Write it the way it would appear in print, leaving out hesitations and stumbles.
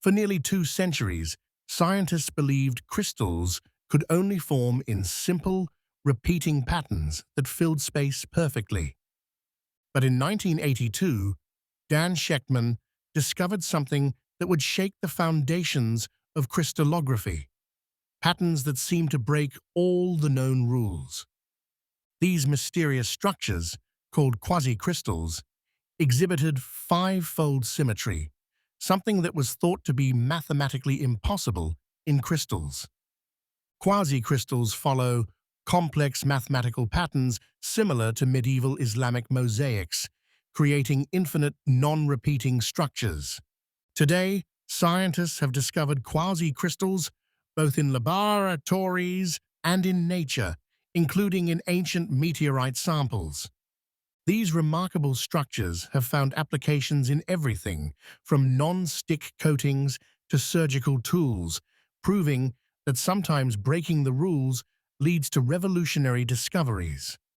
For nearly 2 centuries, scientists believed crystals could only form in simple, repeating patterns that filled space perfectly. But in 1982, Dan Shechtman discovered something that would shake the foundations of crystallography, patterns that seemed to break all the known rules. These mysterious structures, called quasicrystals, exhibited five-fold symmetry, something that was thought to be mathematically impossible in crystals. Quasicrystals follow complex mathematical patterns similar to medieval Islamic mosaics, creating infinite non-repeating structures. Today, scientists have discovered quasicrystals both in laboratories and in nature, including in ancient meteorite samples. These remarkable structures have found applications in everything from non-stick coatings to surgical tools, proving that sometimes breaking the rules leads to revolutionary discoveries.